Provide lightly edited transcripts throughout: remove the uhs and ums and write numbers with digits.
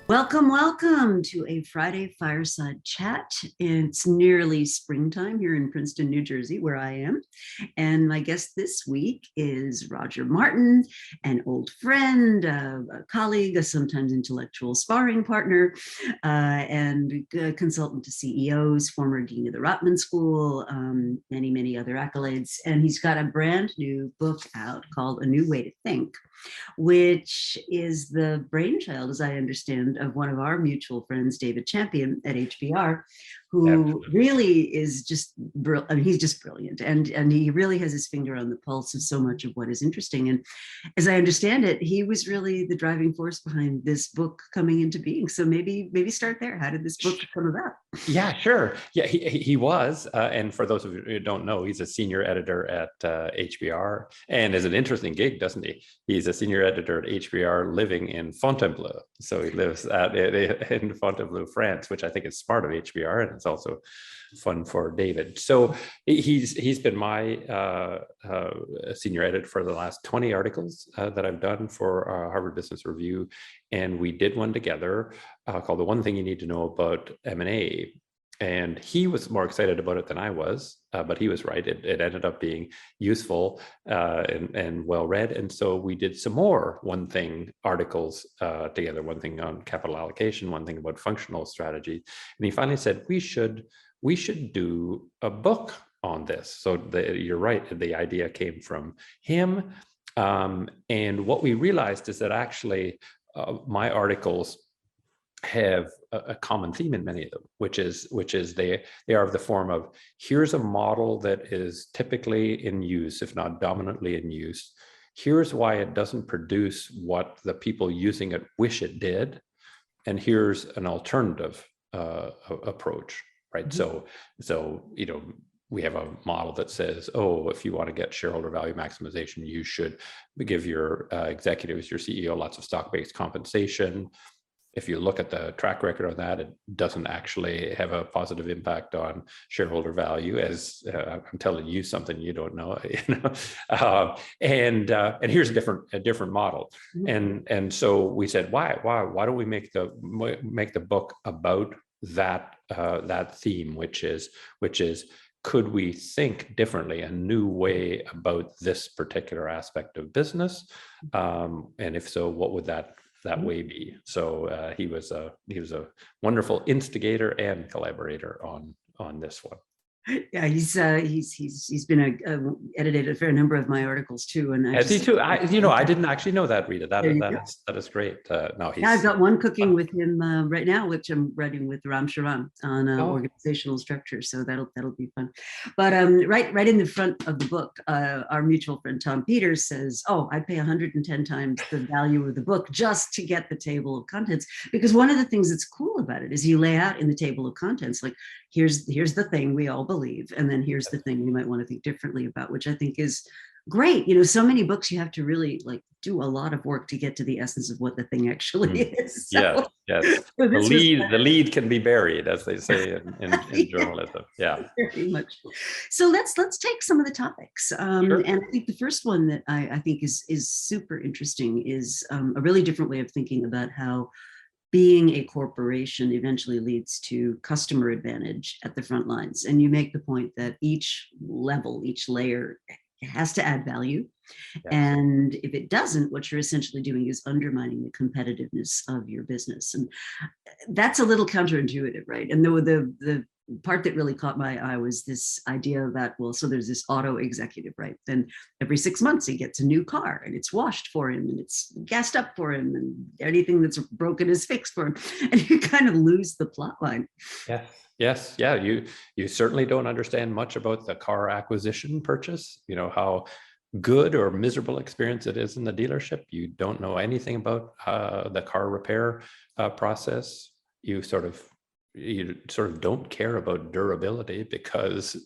Welcome, welcome to a Friday Fireside Chat. It's nearly springtime here in Princeton, New Jersey, where I am. And my guest this week is Roger Martin, an old friend, a colleague, a sometimes intellectual sparring partner, and a consultant to CEOs, former dean of the Rotman School, many, many other accolades. And he's got a brand new book out called A New Way to Think, which is the brainchild, as I understand, of one of our mutual friends, David Champion at HBR, who really is just brilliant. I mean, he's just brilliant, and he really has his finger on the pulse of so much of what is interesting. And as I understand it, he was really the driving force behind this book coming into being. So maybe start there. How did this book come about? Yeah, sure. Yeah, he was. And for those of you who don't know, he's a senior editor at HBR, and is an interesting gig, doesn't he? He's a senior editor at HBR living in Fontainebleau. So he lives in Fontainebleau, France, which I think is smart of HBR, and it's also fun for David. So he's been my senior editor for the last 20 articles that I've done for Harvard Business Review. And we did one together called The One Thing You Need to Know About M&A. And he was more excited about it than I was, but he was right. It ended up being useful and well-read. And so we did some more One Thing articles together, one thing on capital allocation, one thing about functional strategy. And he finally said, we should do a book on this. So you're right, the idea came from him. And what we realized is that actually my articles have a common theme in many of them, which is they are of the form of, here's a model that is typically in use, if not dominantly in use. Here's why it doesn't produce what the people using it wish it did. And here's an alternative approach, right? Mm-hmm. So we have a model that says, oh, if you want to get shareholder value maximization, you should give your executives, your CEO, lots of stock-based compensation. If you look at the track record on that, it doesn't actually have a positive impact on shareholder value, as I'm telling you something you don't know. And here's a different model. Mm-hmm. And so we said, why don't we make the book about that theme, which is could we think differently, a new way about this particular aspect of business? And if so, what would that way be? So he was a wonderful instigator and collaborator on this one. Yeah, he's been edited a fair number of my articles too, and I didn't actually know that, Rita. That is great. I've got one cooking with him right now, which I'm writing with Ram Sharan on organizational structure, so that'll be fun. But right in the front of the book, our mutual friend Tom Peters says, "Oh, I pay 110 times the value of the book just to get the table of contents," because one of the things that's cool about it is you lay out in the table of contents, like, here's the thing we all believe, and then here's the thing you might want to think differently about, which I think is great. So many books you have to really do a lot of work to get to the essence of what the thing actually is. So, yes. So the lead can be buried, as they say in journalism. Yeah, very much. So let's take some of the topics. Sure. And I think the first one that I think is super interesting is a really different way of thinking about how being a corporation eventually leads to customer advantage at the front lines. And you make the point that each level, each layer has to add value. Yes. And if it doesn't, what you're essentially doing is undermining the competitiveness of your business. And that's a little counterintuitive, right? And the part that really caught my eye was this idea that, well, so there's this auto executive, right? Then every 6 months he gets a new car and it's washed for him and it's gassed up for him and anything that's broken is fixed for him. And you kind of lose the plot line. Yes. Yeah. You certainly don't understand much about the car acquisition purchase, how good or miserable experience it is in the dealership. You don't know anything about the car repair process. You sort of don't care about durability because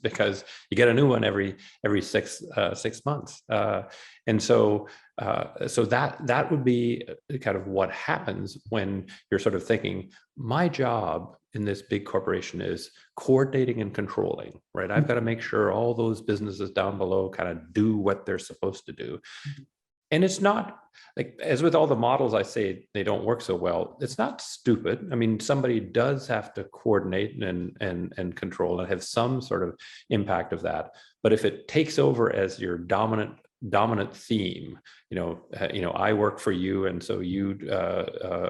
you get a new one every 6 months, and so that would be kind of what happens when you're sort of thinking, my job in this big corporation is coordinating and controlling, right? I've got to make sure all those businesses down below kind of do what they're supposed to do. and it's not like, as with all the models, I say they don't work so well. It's not stupid. I mean, somebody does have to coordinate and control and have some sort of impact of that. But if it takes over as your dominant theme, I work for you, and so you,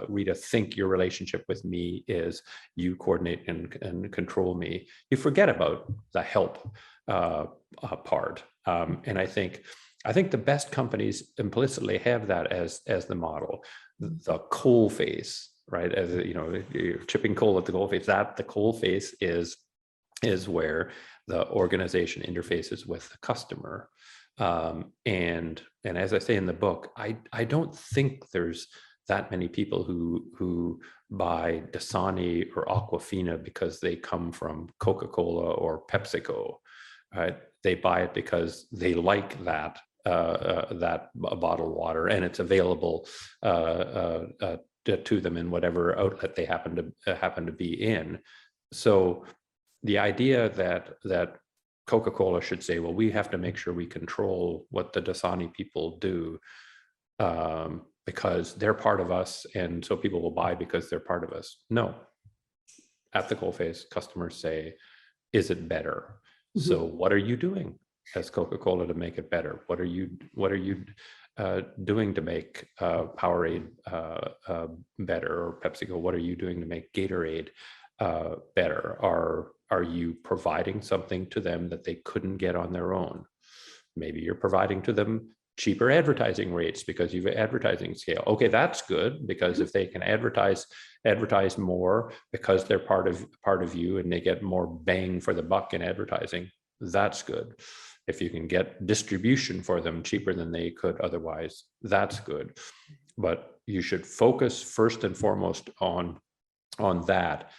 Rita, think your relationship with me is you coordinate and control me. You forget about the help part, and I think the best companies implicitly have that as the model, the coal face, right? As you're chipping coal at the coal face. That the coal face is where the organization interfaces with the customer. And as I say in the book, I don't think there's that many people who buy Dasani or Aquafina because they come from Coca-Cola or PepsiCo, right? They buy it because they like that bottled water, and it's available to them in whatever outlet they happen to be in. So the idea that Coca-Cola should say, well, we have to make sure we control what the Dasani people do, because they're part of us, and so people will buy because they're part of us. No. At the coalface, customers say, is it better? Mm-hmm. So what are you doing as Coca-Cola to make it better? What are you doing to make Powerade better, or PepsiCo? What are you doing to make Gatorade better? Are you providing something to them that they couldn't get on their own? Maybe you're providing to them cheaper advertising rates because you've advertising scale. Okay, that's good, because if they can advertise more because they're part of you and they get more bang for the buck in advertising, that's good. If you can get distribution for them cheaper than they could otherwise, that's good. But you should focus first and foremost on that,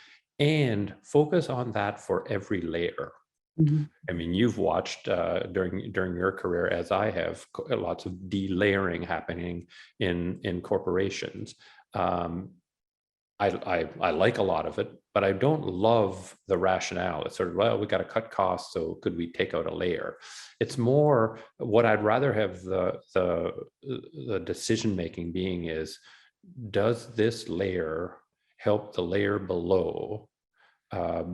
and focus on that for every layer. Mm-hmm. I mean, you've watched during your career, as I have, lots of delayering happening in corporations. I like a lot of it, but I don't love the rationale. It's sort of, well, we got to cut costs, so could we take out a layer? It's more what I'd rather have the decision making being is, does this layer help the layer below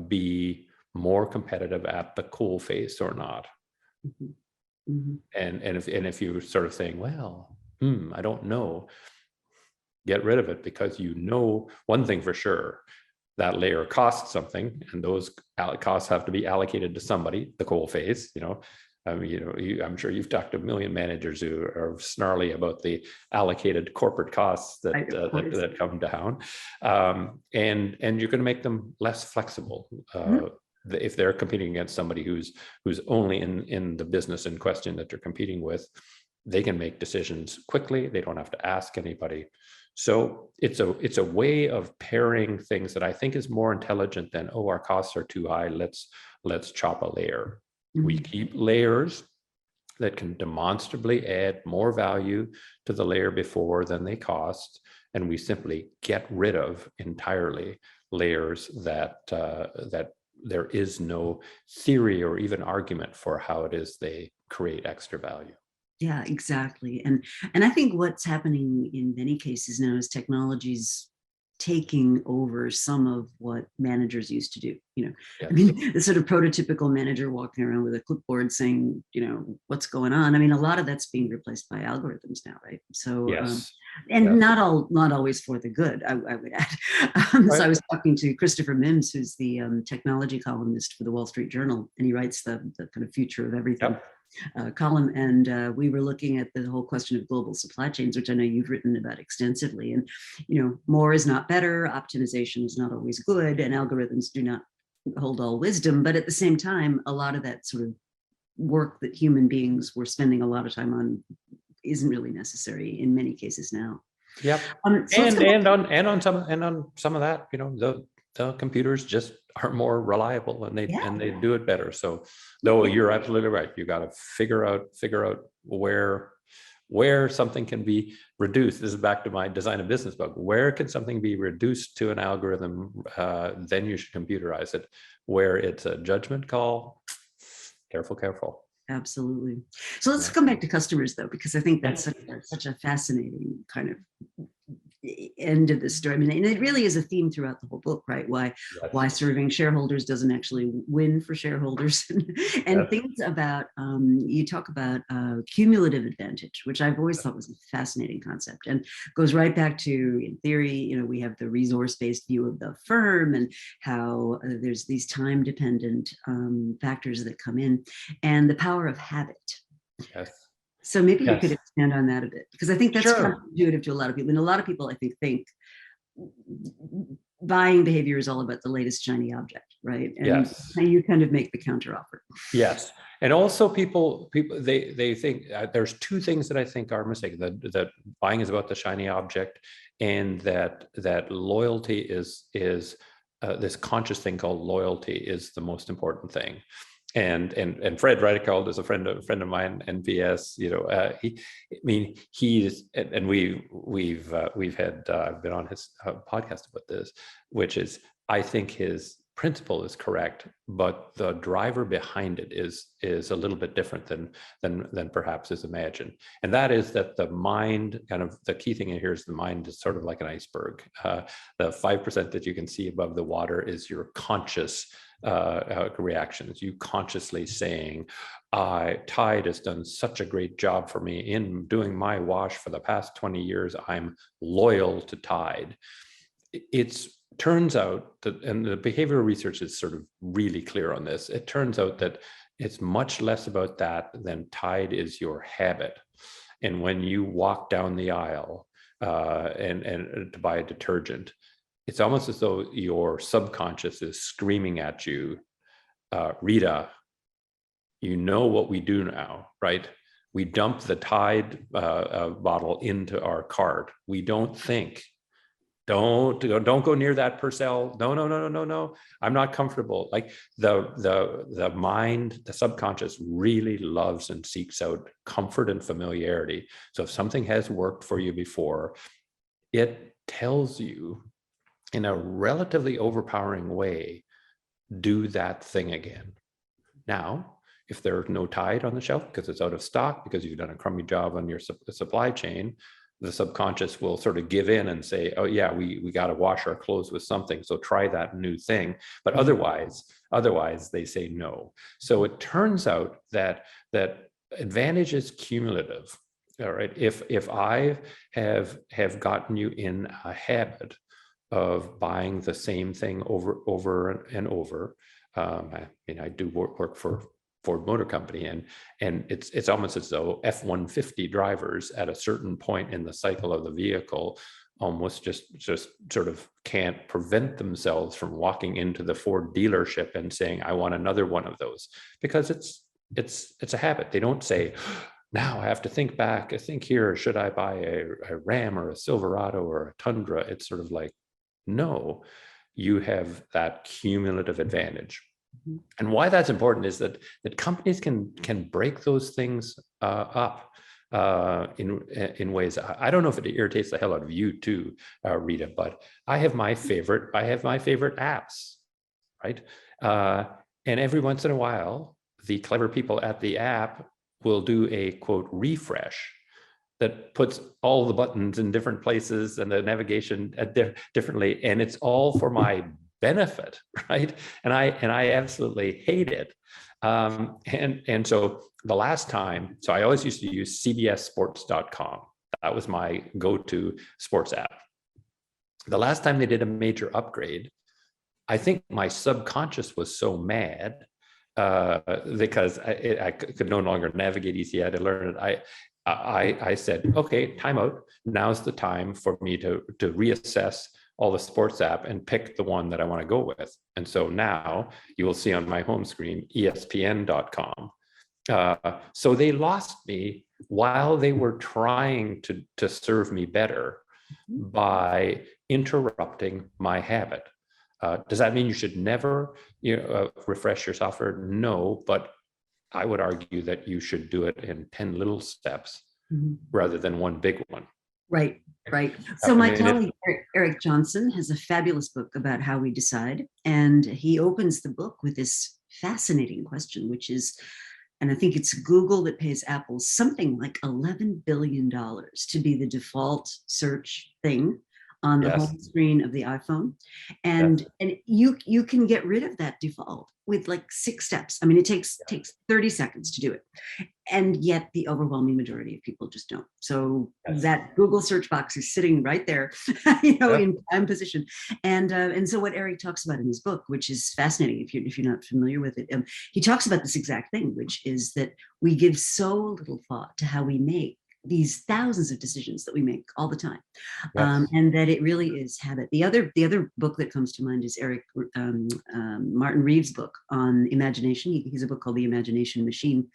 be more competitive at the coal face or not? Mm-hmm. Mm-hmm. And if you're sort of saying, well, I don't know, get rid of it, because one thing for sure, that layer costs something, and those costs have to be allocated to somebody, the coal face. I mean, I'm sure you've talked to a million managers who are snarly about the allocated corporate costs that come down, and you're going to make them less flexible. Mm-hmm. If they're competing against somebody who's only in the business in question that they're competing with, they can make decisions quickly. They don't have to ask anybody. So it's a way of pairing things that I think is more intelligent than, our costs are too high, let's chop a layer. Mm-hmm. We keep layers that can demonstrably add more value to the layer before than they cost, and we simply get rid of entirely layers that there is no theory or even argument for how it is they create extra value. Yeah, exactly. And I think what's happening in many cases now is technology's taking over some of what managers used to do. Yes. I mean, the sort of prototypical manager walking around with a clipboard saying, what's going on. I mean, a lot of that's being replaced by algorithms now, right? So, yes. Not always for the good, I would add. Right. So I was talking to Christopher Mims, who's the technology columnist for the Wall Street Journal, and he writes the kind of future of everything. Yep. Column, and we were looking at the whole question of global supply chains, which I know you've written about extensively. And more is not better, optimization is not always good, and algorithms do not hold all wisdom. But at the same time, a lot of that sort of work that human beings were spending a lot of time on isn't really necessary in many cases now. Yep. So and on some of that, the computers just are more reliable, and they do it better. So, though you're absolutely right, you got to figure out where something can be reduced. This is back to my design a business book. Where can something be reduced to an algorithm? Then you should computerize it. Where it's a judgment call, careful. Absolutely. So let's Yeah. come back to customers though, because I think that's Yeah. such a fascinating kind of end of the story. I mean, and it really is a theme throughout the whole book, right? Why Yes. serving shareholders doesn't actually win for shareholders, and Yes. things about you talk about cumulative advantage, which I've always thought was a fascinating concept, and goes right back to, in theory, we have the resource-based view of the firm and how there's these time-dependent factors that come in, and the power of habit. Yes. So maybe you could Yes. expand on that a bit, because I think that's Sure. counterintuitive to a lot of people. And a lot of people, I think buying behavior is all about the latest shiny object, right? And Yes. you kind of make the counteroffer. Yes. And also people they think there's two things that I think are mistaken, that buying is about the shiny object, and that loyalty is this conscious thing called loyalty is the most important thing. And Fred Reichold is a friend of mine, NPS. He's, and we've had I've been on his podcast about this, which is, I think his principle is correct, but the driver behind it is a little bit different than perhaps is imagined. And that is that the mind, kind of the key thing in here is the mind is sort of like an iceberg. The 5% that you can see above the water is your conscious reactions, you consciously saying, Tide has done such a great job for me in doing my wash for the past 20 years. I'm loyal to Tide. It turns out that, and the behavioral research is sort of really clear on this, it turns out that it's much less about that than Tide is your habit. And when you walk down the aisle and to buy a detergent, it's almost as though your subconscious is screaming at you, Rita, you know what we do now, right? We dump the Tide bottle into our cart. We don't think, don't go near that Purcell. No. I'm not comfortable. Like the mind, the subconscious really loves and seeks out comfort and familiarity. So if something has worked for you before, it tells you in a relatively overpowering way, do that thing again. Now, if there's no Tide on the shelf because it's out of stock, because you've done a crummy job on your supply chain, the subconscious will sort of give in and say, oh yeah, we got to wash our clothes with something, so try that new thing. But otherwise they say no. So it turns out that advantage is cumulative. All right, if I have gotten you in a habit of buying the same thing over and over. I do work for Ford Motor Company, and it's almost as though F-150 drivers at a certain point in the cycle of the vehicle almost just sort of can't prevent themselves from walking into the Ford dealership and saying, I want another one of those, because it's a habit. They don't say, now I have to think back, I think here, should I buy a Ram or a Silverado or a Tundra? It's sort of like, no, you have that cumulative advantage. Mm-hmm. And why that's important is that companies can break those things up in ways. I don't know if it irritates the hell out of you too, Rita, but I have my favorite apps, right? And every once in a while, the clever people at the app will do a quote refresh that puts all the buttons in different places and the navigation differently, and it's all for my benefit, right? And I absolutely hate it. And so the last time, so I always used to use cbssports.com. That was my go-to sports app. The last time they did a major upgrade, I think my subconscious was so mad because I could no longer navigate easy. I had to learn it. I said, okay, time out. Now's the time for me to reassess all the sports app and pick the one that I want to go with. And so now you will see on my home screen, ESPN.com. So they lost me while they were trying to serve me better by interrupting my habit. Does that mean you should never refresh your software? No, but I would argue that you should do it in 10 little steps rather than one big one. Right. So my colleague, Eric Johnson, has a fabulous book about how we decide. And he opens the book with this fascinating question, which is, and I think it's Google that pays Apple something like $11 billion to be the default search thing on the Yes. home screen of the iPhone. Yes. And you can get rid of that default with like 6 steps. I mean, it takes 30 seconds to do it. And yet the overwhelming majority of people just don't. So Yes. that Google search box is sitting right there, in prime position. And so what Eric talks about in his book, which is fascinating if you're not familiar with it, he talks about this exact thing, which is that we give so little thought to how we make these thousands of decisions that we make all the time, Yes. and that it really is habit. The other book that comes to mind is Eric Martin Reeves' book on imagination. He's a book called The Imagination Machine,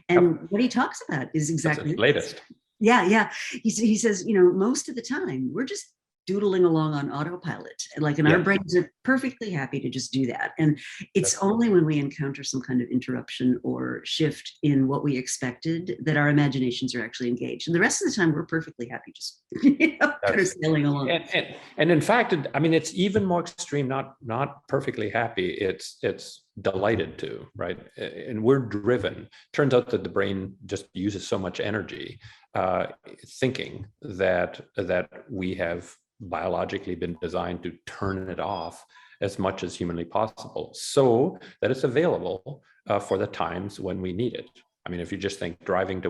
and what he talks about is That's exactly its latest. yeah. He says, most of the time we're just doodling along on autopilot, and our Yeah. brains are perfectly happy to just do that. And it's only when we encounter some kind of interruption or shift in what we expected that our imaginations are actually engaged. And the rest of the time we're perfectly happy just kind of sailing along. And in fact, I mean, it's even more extreme. Not perfectly happy. It's delighted to, right? And we're driven. Turns out that the brain just uses so much energy thinking that we have biologically been designed to turn it off as much as humanly possible, so that it's available for the times when we need it. I mean, if you just think driving to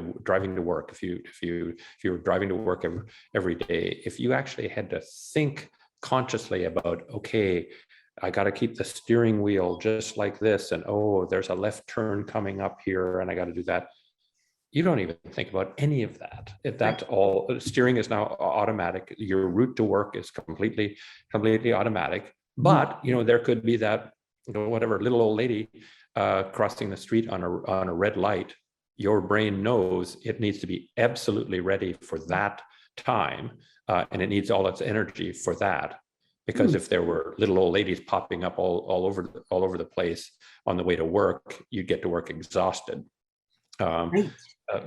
work, if you were driving to work every day, if you actually had to think consciously about, okay, I got to keep the steering wheel just like this, and oh, there's a left turn coming up here, and I got to do that. You don't even think about any of that. If that's all, steering is now automatic. Your route to work is completely automatic. But there could be that whatever little old lady crossing the street on a red light. Your brain knows it needs to be absolutely ready for that time, and it needs all its energy for that. Because if there were little old ladies popping up all over the place on the way to work, you'd get to work exhausted.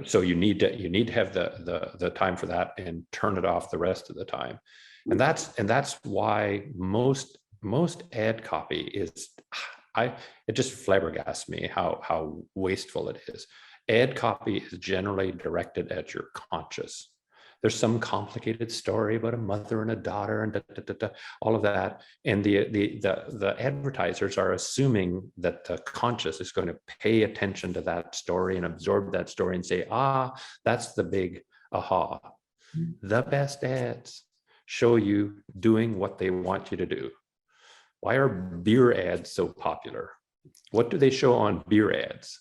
So you need to have the time for that and turn it off the rest of the time. And that's why most ad copy is, it just flabbergasts me how wasteful it is. Ad copy is generally directed at your conscious. There's some complicated story about a mother and a daughter and all of that. And the advertisers are assuming that the conscious is going to pay attention to that story and absorb that story and say, that's the big aha. The best ads show you doing what they want you to do. Why are beer ads so popular? What do they show on beer ads?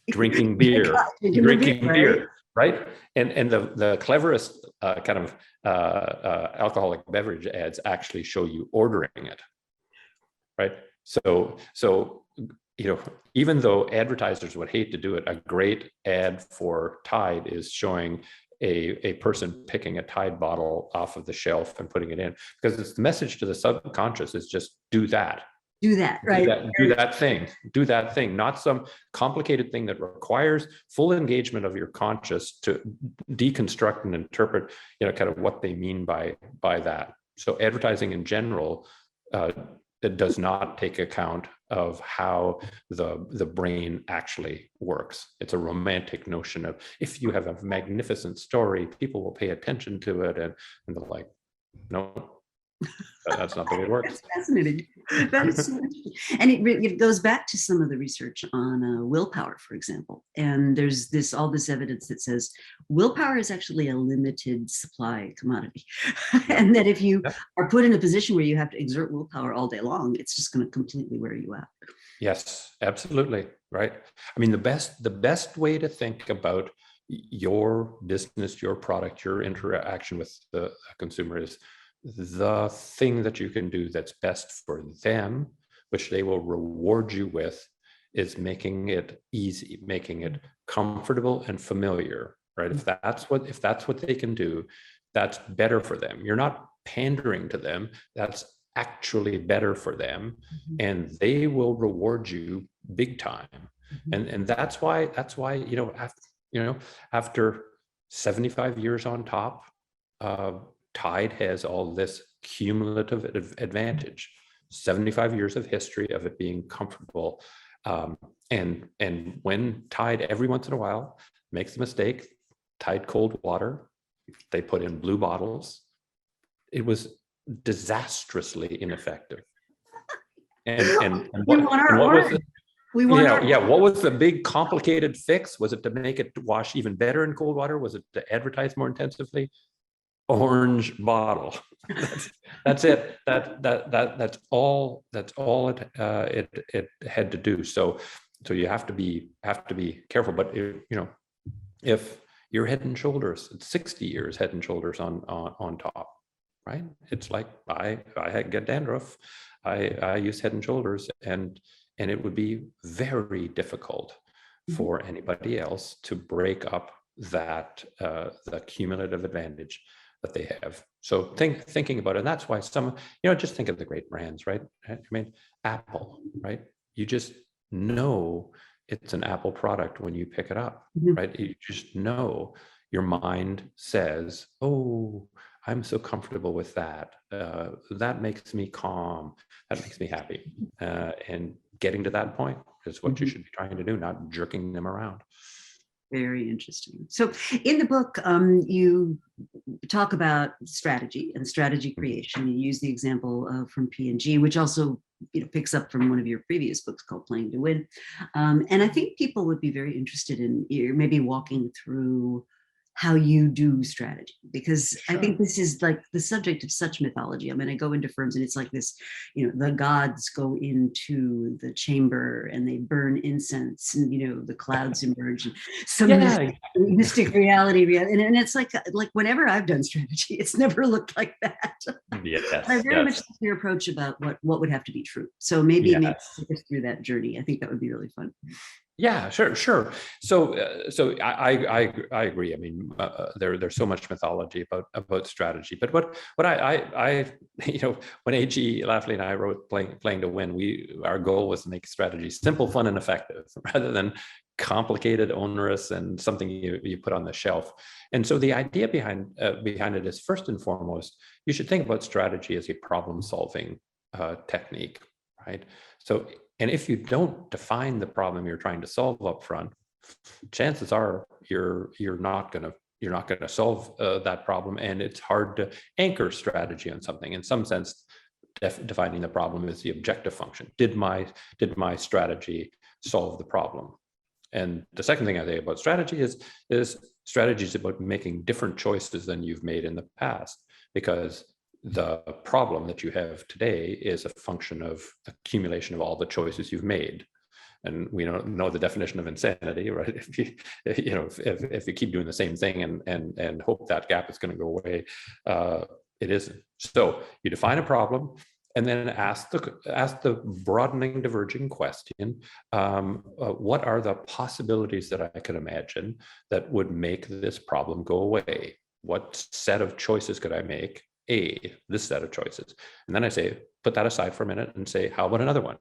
Drinking beer, drinking beer. Right. And the cleverest kind of alcoholic beverage ads actually show you ordering it. Right. So even though advertisers would hate to do it, a great ad for Tide is showing a person picking a Tide bottle off of the shelf and putting it in, because it's the message to the subconscious is just do that. Right? Do that thing, not some complicated thing that requires full engagement of your conscious to deconstruct and interpret, kind of what they mean by that. So advertising in general, it does not take account of how the brain actually works. It's a romantic notion of, if you have a magnificent story, people will pay attention to it, and they're like, no. That's not the way it works. That's fascinating. That is so interesting. And it goes back to some of the research on willpower, for example. And there's all this evidence that says willpower is actually a limited supply commodity. And that if you are put in a position where you have to exert willpower all day long, it's just going to completely wear you out. Yes, absolutely. Right. I mean, the best way to think about your business, your product, your interaction with the consumer is the thing that you can do that's best for them, which they will reward you with, is making it easy, making it comfortable and familiar, right? If that's what they can do, that's better for them. You're not pandering to them. That's actually better for them, and they will reward you big time. And that's why after 75 years on top, Tide has all this cumulative advantage, 75 years of history of it being comfortable. And when tied every once in a while, makes a mistake, tied cold water, they put in blue bottles. It was disastrously ineffective. And We want our what was orange. the, We want what was the big complicated fix? Was it to make it wash even better in cold water? Was it to advertise more intensively? Orange bottle. That's it. That's all it had to do. So you have to be careful. But if you're head and shoulders, it's 60 years head and shoulders on top, right? It's like I get dandruff. I use head and shoulders, and it would be very difficult for anybody else to break up that the cumulative advantage that they have. So thinking about it, and that's why some, just think of the great brands, right? I mean, Apple, right? You just know it's an Apple product when you pick it up, right? You just know, your mind says, oh, I'm so comfortable with that. That makes me calm. That makes me happy. And getting to that point is what you should be trying to do, not jerking them around. Very interesting. So in the book, you talk about strategy and strategy creation. You use the example from P&G, which also picks up from one of your previous books called Playing to Win. And I think people would be very interested in maybe walking through how you do strategy, because I think this is like the subject of such mythology. I mean, I go into firms and it's like this, the gods go into the chamber and they burn incense, and the clouds emerge, and some mystic reality. And it's like whenever I've done strategy, it's never looked like that. Yes, I very much like your approach about what would have to be true. So maybe take us through that journey. I think that would be really fun. Yeah, sure. So I agree. I mean, there's so much mythology about strategy. But what I when A.G. Lafley and I wrote Playing to Win, our goal was to make strategy simple, fun, and effective, rather than complicated, onerous, and something you put on the shelf. And so the idea behind it is, first and foremost, you should think about strategy as a problem-solving technique, right? So, and if you don't define the problem you're trying to solve up front, chances are you're not going to solve that problem, and it's hard to anchor strategy on something. In some sense, defining the problem is the objective function. Did my strategy solve the problem? And the second thing I think about strategy is strategy is about making different choices than you've made in the past, because the problem that you have today is a function of the accumulation of all the choices you've made. And we don't know the definition of insanity, right? If you keep doing the same thing and hope that gap is going to go away, it isn't. So you define a problem, and then ask the broadening, diverging question: what are the possibilities that I could imagine that would make this problem go away? What set of choices could I make? This set of choices. And then I say, put that aside for a minute and say, how about another one?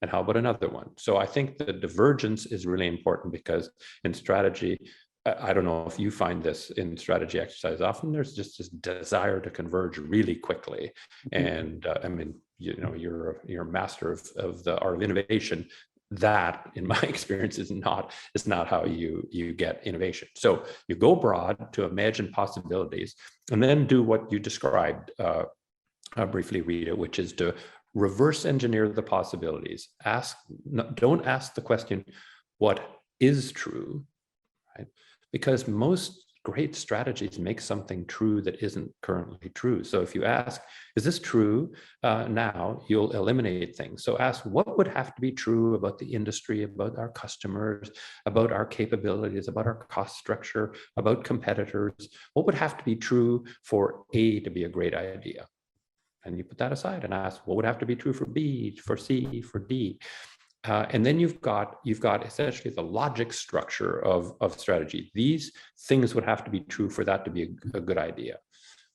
And how about another one? So I think the divergence is really important, because in strategy, I don't know if you find this in strategy exercise, often there's just this desire to converge really quickly. And I mean, you're a master of the art of innovation. That, in my experience, is not how you get innovation. So you go broad to imagine possibilities, and then do what you described briefly, Rita, which is to reverse engineer the possibilities. Don't ask the question, what is true, right? Because most great strategies make something true that isn't currently true. So if you ask, is this true now, you'll eliminate things. So ask, what would have to be true about the industry, about our customers, about our capabilities, about our cost structure, about competitors? What would have to be true for A to be a great idea? And you put that aside and ask, what would have to be true for B, for C, for D? And then you've got essentially the logic structure of strategy. These things would have to be true for that to be a good idea.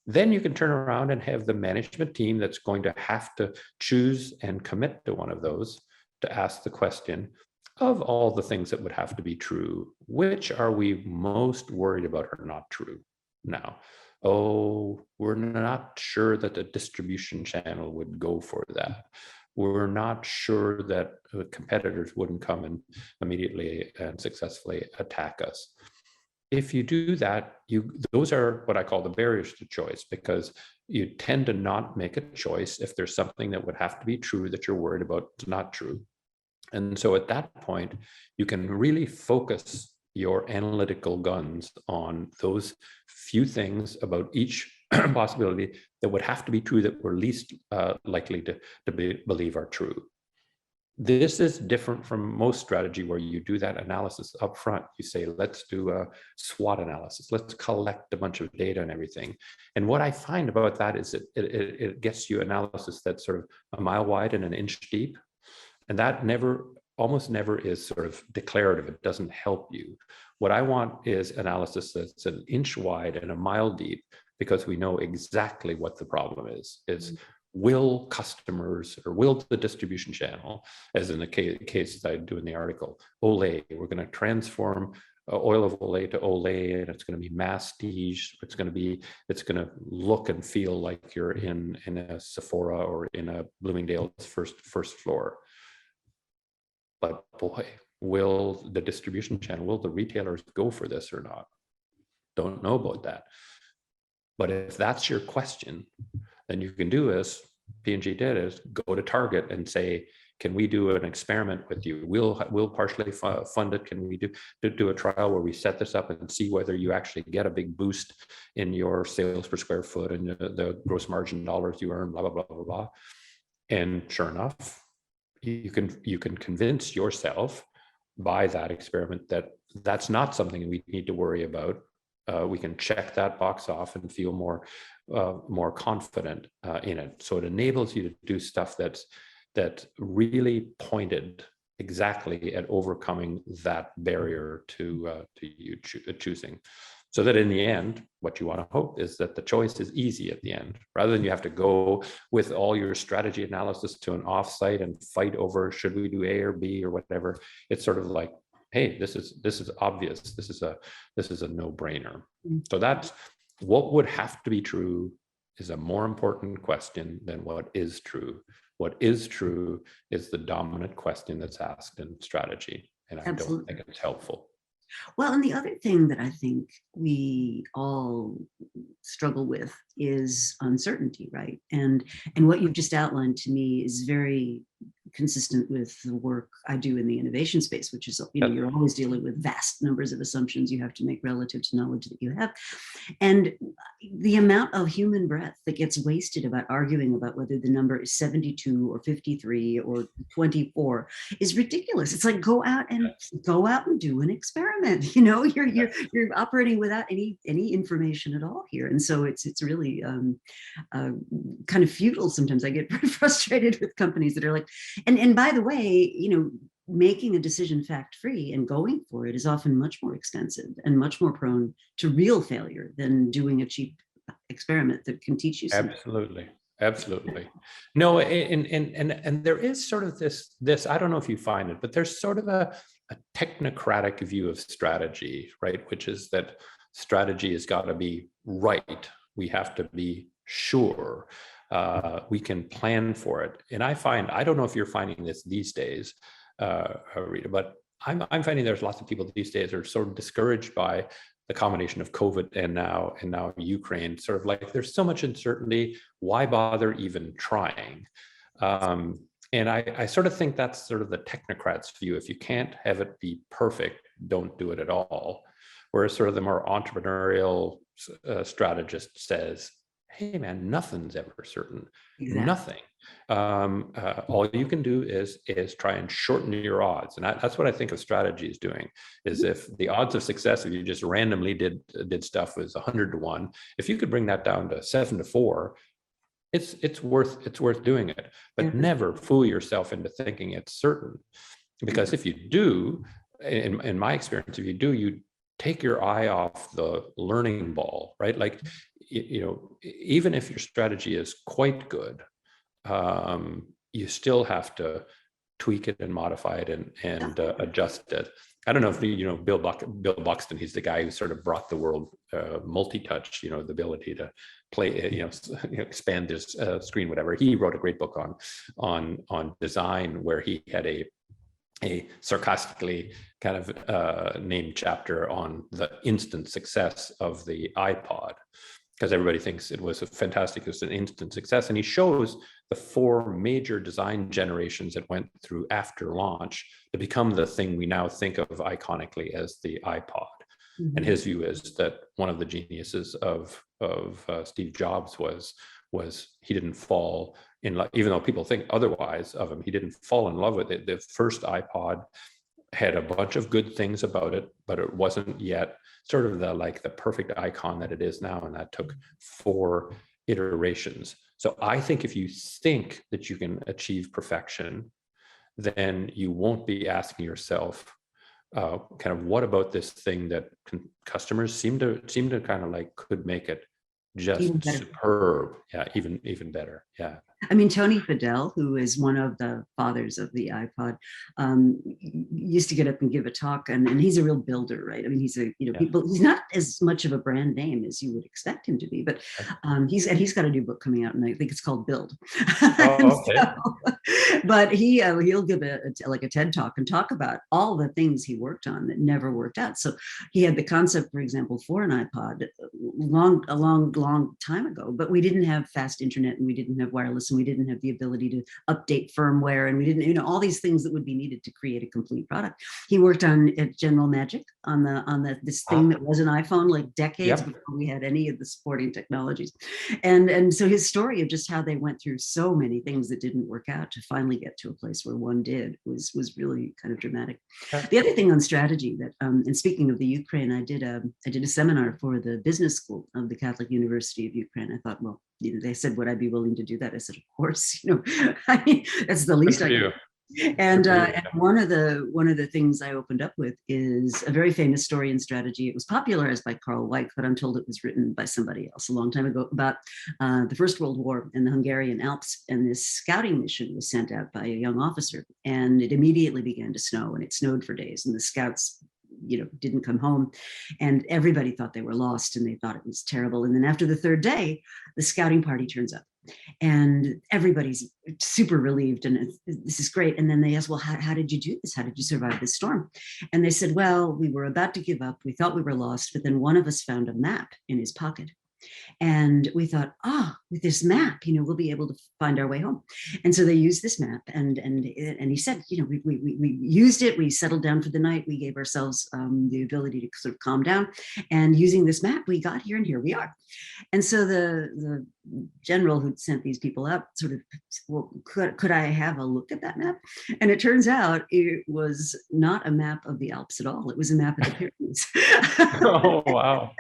Then you can turn around and have the management team that's going to have to choose and commit to one of those, to ask the question, of all the things that would have to be true, which are we most worried about are not true now? Oh, we're not sure that the distribution channel would go for that. we're not sure that the competitors wouldn't come and immediately and successfully attack us. If you do that, those are what I call the barriers to choice, because you tend to not make a choice if there's something that would have to be true that you're worried about is not true. And so at that point, you can really focus your analytical guns on those few things about each possibility that would have to be true that we're least likely to believe are true. This is different from most strategy where you do that analysis up front. You say, let's do a SWOT analysis. Let's collect a bunch of data and everything. And what I find about that is it gets you analysis that's sort of a mile wide and an inch deep. And that almost never is sort of declarative. It doesn't help you. What I want is analysis that's an inch wide and a mile deep, because we know exactly what the problem is. Will customers, or will the distribution channel, as in the case that I do in the article, Olay, we're going to transform oil of Olay to Olay, and it's going to be masstige. It's going to look and feel like you're in a Sephora or in a Bloomingdale's first floor. But boy, will the distribution channel, will the retailers go for this or not? Don't know about that. But if that's your question, then you can do as P&G did, is go to Target and say, can we do an experiment with you? We'll partially fund it. Can we do a trial where we set this up and see whether you actually get a big boost in your sales per square foot and the gross margin dollars you earn, blah, blah, blah, blah, blah. And sure enough, you can convince yourself by that experiment that that's not something we need to worry about. We can check that box off and feel more confident in it. So it enables you to do stuff that's really pointed exactly at overcoming that barrier to you choosing. So that in the end, what you want to hope is that the choice is easy at the end, rather than you have to go with all your strategy analysis to an offsite and fight over, should we do A or B or whatever. It's sort of like, hey, this is obvious. This is a no-brainer. So that's what would have to be true is a more important question than what is true. What is true is the dominant question that's asked in strategy, and I don't think it's helpful. Well, and the other thing that I think we all struggle with is uncertainty, right? And what you've just outlined to me is very consistent with the work I do in the innovation space, which is, you're always dealing with vast numbers of assumptions you have to make relative to knowledge that you have. And the amount of human breath that gets wasted about arguing about whether the number is 72 or 53 or 24 is ridiculous. It's like, go out and do an experiment. You're operating without any information at all here. And so it's really kind of futile. Sometimes I get very frustrated with companies that are like, and by the way, making a decision fact-free and going for it is often much more expensive and much more prone to real failure than doing a cheap experiment that can teach you something. Absolutely. No, and there is sort of this, I don't know if you find it, but there's sort of a technocratic view of strategy, right? Which is that strategy has got to be right. We have to be sure. We can plan for it. And I don't know if you're finding this these days, Rita, but I'm finding there's lots of people these days are sort of discouraged by the combination of COVID and now Ukraine. Sort of like, there's so much uncertainty. Why bother even trying? And I sort of think that's sort of the technocrat's view. If you can't have it be perfect, don't do it at all. Whereas sort of the more entrepreneurial strategist says, hey man, nothing's ever certain. Exactly. Nothing. All you can do is try and shorten your odds. And that's what I think of strategy is doing, is if the odds of success, if you just randomly did stuff, was 100 to 1, if you could bring that down to 7 to 4, it's worth doing it. But never fool yourself into thinking it's certain. Because if you do, in my experience, if you do, you take your eye off the learning ball, right? Like, even if your strategy is quite good, you still have to tweak it and modify it and adjust it. I don't know if you know Bill Buxton. He's the guy who sort of brought the world multi-touch, the ability to play, expand his screen, whatever. He wrote a great book on design, where he had a sarcastically kind of named chapter on the instant success of the iPod, because everybody thinks it was it was an instant success. And he shows the 4 major design generations that went through after launch to become the thing we now think of iconically as the iPod. Mm-hmm. And his view is that one of the geniuses of Steve Jobs was he didn't fall in love, even though people think otherwise of him. He didn't fall in love with it. The first iPod had a bunch of good things about it, but it wasn't yet sort of the perfect icon that it is now. And that took 4 iterations. So I think if you think that you can achieve perfection, then you won't be asking yourself, kind of, what about this thing that customers seem to kind of like could make it just superb? Yeah, even better. Yeah. I mean, Tony Fadell, who is one of the fathers of the iPod, used to get up and give a talk, and he's a real builder, right? I mean, he's he's not as much of a brand name as you would expect him to be, but he's got a new book coming out, and I think it's called Build. Oh, okay. But he'll give a TED talk and talk about all the things he worked on that never worked out. So he had the concept, for example, for an iPod a long time ago, but we didn't have fast internet, and we didn't have wireless, and we didn't have the ability to update firmware, and we didn't, all these things that would be needed to create a complete product. He worked on General Magic on this thing that was an iPhone, like decades before we had any of the supporting technologies. And so his story of just how they went through so many things that didn't work out to finally get to a place where one did was really kind of dramatic. The other thing on strategy that, and speaking of the Ukraine, I did a seminar for the business school of the Catholic University of Ukraine. I thought, well, they said, would I be willing to do that? I said, of course. I mean, that's the least I can do. And one of the things I opened up with is a very famous story in strategy. It was popularized by Karl Weick, but I'm told it was written by somebody else a long time ago, about the First World War in the Hungarian Alps. And this scouting mission was sent out by a young officer, and it immediately began to snow, and it snowed for days, and the scouts didn't come home, and everybody thought they were lost, and they thought it was terrible. And then after the 3rd day, the scouting party turns up, and everybody's super relieved, and this is great. And then they asked, well, how did you do this? How did you survive this storm? And they said, well, we were about to give up. We thought we were lost, but then one of us found a map in his pocket. And we thought, with this map, we'll be able to find our way home. And so they used this map, and he said, we used it. We settled down for the night. We gave ourselves the ability to sort of calm down. And using this map, we got here, and here we are. And so the general who sent these people out sort of, well, could I have a look at that map? And it turns out it was not a map of the Alps at all. It was a map of the Pyrenees. Oh, wow.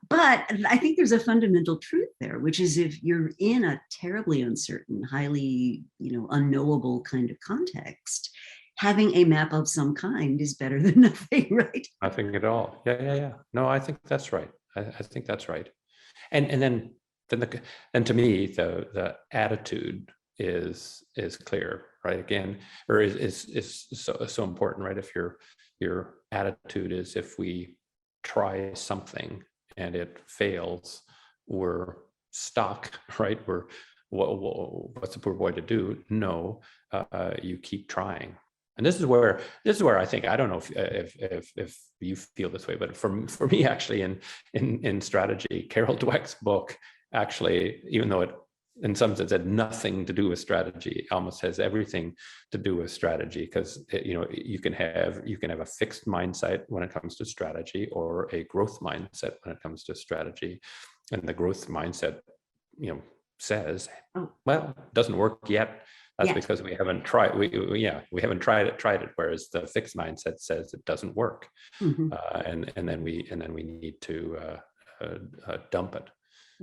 But I think there's a fundamental truth there, which is, if you're in a terribly uncertain, highly, unknowable kind of context, having a map of some kind is better than nothing, right? Nothing at all. Yeah. No, I think that's right. I think that's right. And then to me, the attitude is clear, right? Again, or is so important, right? If your attitude is, if we try something and it fails, we're stuck, right? What's the poor boy to do? No, you keep trying. And this is where I think, I don't know if you feel this way, but for me, actually, in strategy, Carol Dweck's book, actually, even though it in some sense had nothing to do with strategy, almost has everything to do with strategy, because you can have a fixed mindset when it comes to strategy, or a growth mindset when it comes to strategy. And the growth mindset says, well, it doesn't work yet. That's because we haven't tried. We haven't tried it. Whereas the fixed mindset says it doesn't work, and then we need to dump it.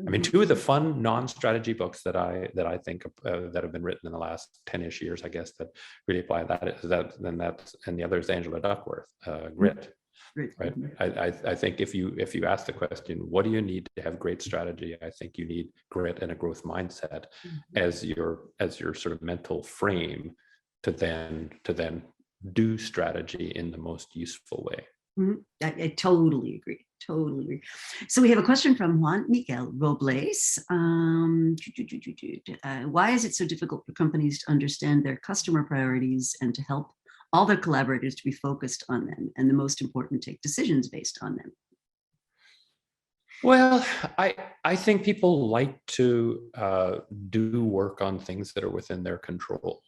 I mean, 2 of the fun non-strategy books that I think that have been written in the last 10-ish years, I guess, that really apply and the other is Angela Duckworth, Grit. Right. I think if you ask the question, what do you need to have great strategy? I think you need grit and a growth mindset as your sort of mental frame to then do strategy in the most useful way. I totally agree. Totally agree. So we have a question from Juan Miguel Robles. Why is it so difficult for companies to understand their customer priorities and to help all their collaborators to be focused on them and the most important take decisions based on them? Well, I think people like to do work on things that are within their control.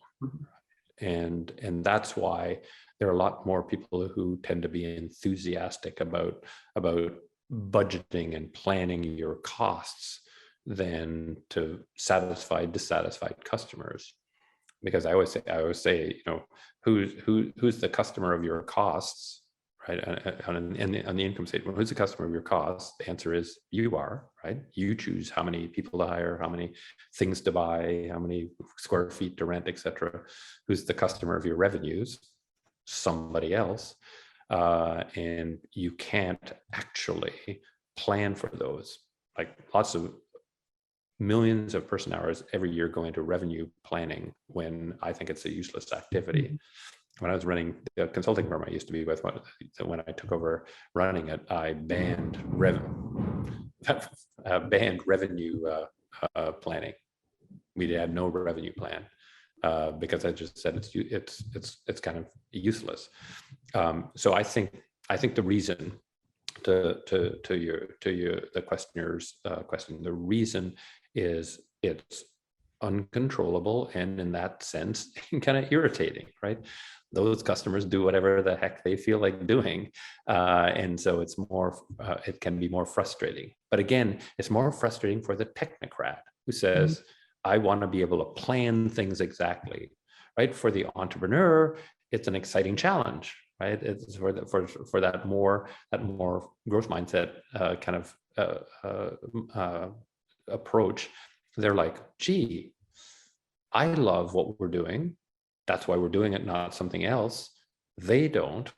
And that's why there are a lot more people who tend to be enthusiastic about budgeting and planning your costs than to satisfy dissatisfied customers. Because I always say, who's the customer of your costs, right? On the income statement, who's the customer of your costs? The answer is you are, right? You choose how many people to hire, how many things to buy, how many square feet to rent, etc. Who's the customer of your revenues? Somebody else. And you can't actually plan for those. Like lots of millions of person hours every year go into revenue planning when I think it's a useless activity. When I was running the consulting firm I used to be with, when I took over running it, I banned revenue planning. We had no revenue plan because I just said it's kind of useless. So I think the reason to the questioner's question, the reason is it's uncontrollable and in that sense kind of irritating, right? Those customers do whatever the heck they feel like doing, and so it's more it can be more frustrating. But again, it's more frustrating for the technocrat who says, I want to be able to plan things exactly, right? For the entrepreneur, it's an exciting challenge, right? It's for that more growth mindset kind of approach. They're like, gee, I love what we're doing. That's why we're doing it, not something else. They don't.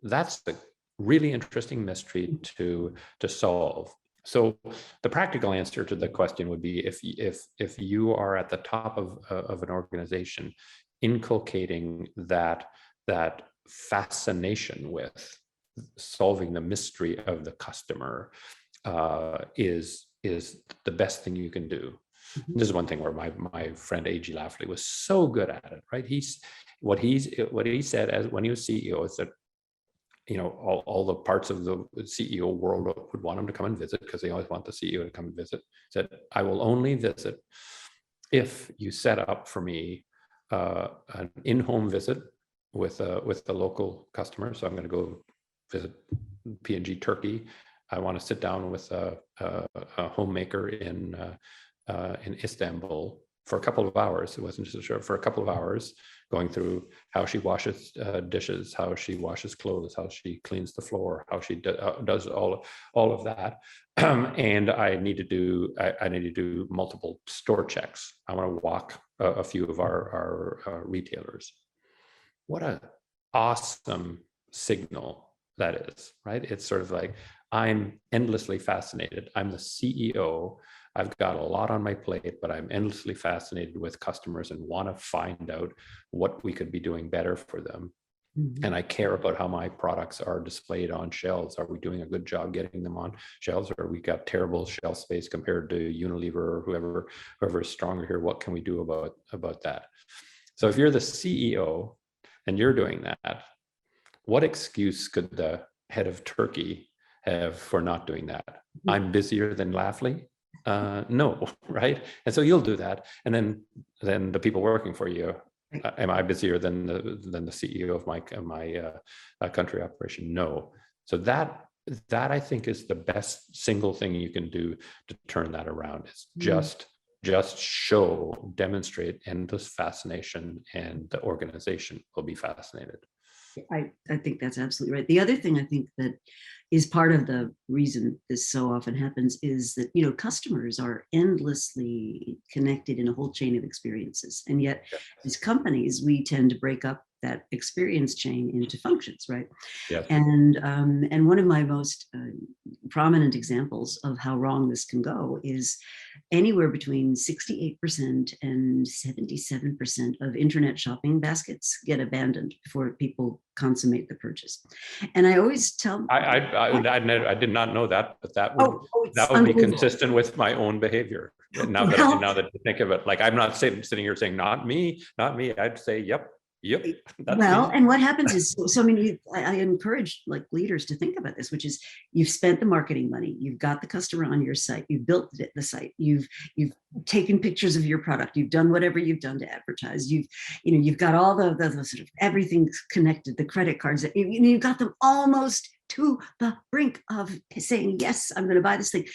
That's the really interesting mystery to solve. So the practical answer to the question would be, if you are at the top of an organization, inculcating that fascination with solving the mystery of the customer is the best thing you can do. This is one thing where my friend A.G. Lafley was so good at it, right? What he said as when he was CEO is that, all the parts of the CEO world would want him to come and visit because they always want the CEO to come and visit. He said, I will only visit if you set up for me an in-home visit with the local customer. So I'm going to go visit P&G Turkey. I want to sit down with a homemaker in Istanbul for a couple of hours. It wasn't just a show, for a couple of hours, going through how she washes dishes, how she washes clothes, how she cleans the floor, how she does all of that. And I need to do multiple store checks. I want to walk a few of our retailers. What an awesome signal that is, right? It's sort of like, I'm endlessly fascinated. I'm the CEO. I've got a lot on my plate, but I'm endlessly fascinated with customers and want to find out what we could be doing better for them. And I care about how my products are displayed on shelves. Are we doing a good job getting them on shelves, or we got terrible shelf space compared to Unilever or whoever is stronger here? What can we do about that? So if you're the CEO and you're doing that, what excuse could the head of Turkey have for not doing that? I'm busier than Lafley? No, right? And so you'll do that, and then the people working for you, am I busier than the CEO of my country operation? No. So that I think is the best single thing you can do to turn that around. Is just demonstrate endless fascination, and the organization will be fascinated. I think that's absolutely right. The other thing I think that is part of the reason this so often happens is that, customers are endlessly connected in a whole chain of experiences. And yet as companies, we tend to break up that experience chain into functions, right? Yeah. And one of my most prominent examples of how wrong this can go is anywhere between 68% and 77% of internet shopping baskets get abandoned before people consummate the purchase. And I always tell I did not know that, but it's that would be consistent with my own behavior. Now that you think of it, like I'm not sitting here saying not me. I'd say yep. That's well, me. and what happens is, so I mean, I encourage like leaders to think about this, which is you've spent the marketing money, you've got the customer on your site, you've built the site, you've taken pictures of your product, you've done whatever you've done to advertise, you've got all the sort of everything's connected, the credit cards, you've got them almost to the brink of saying, yes, I'm going to buy this thing.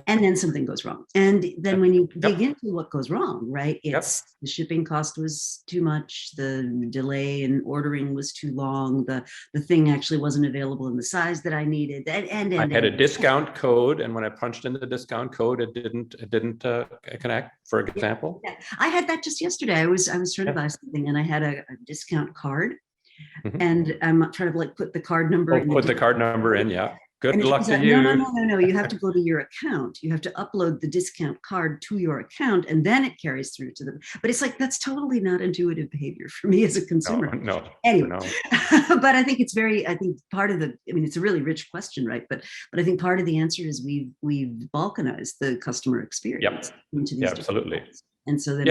And then something goes wrong. And then when you dig into what goes wrong, right, it's the shipping cost was too much, the delay in ordering was too long, the thing actually wasn't available in the size that I needed. And I had a discount code, and when I punched in the discount code, it didn't connect, for example. Yeah. I had that just yesterday. I was trying to buy something, and I had a discount card. And I'm trying to like put the card number in. Put the card number in, yeah. Good luck to you. No. You have to go to your account. You have to upload the discount card to your account, and then it carries through to them. But it's like, that's totally not intuitive behavior for me as a consumer. No. Anyway, no. But I think it's part of it's a really rich question, right? But I think part of the answer is we've balkanized the customer experience into these absolutely. And so then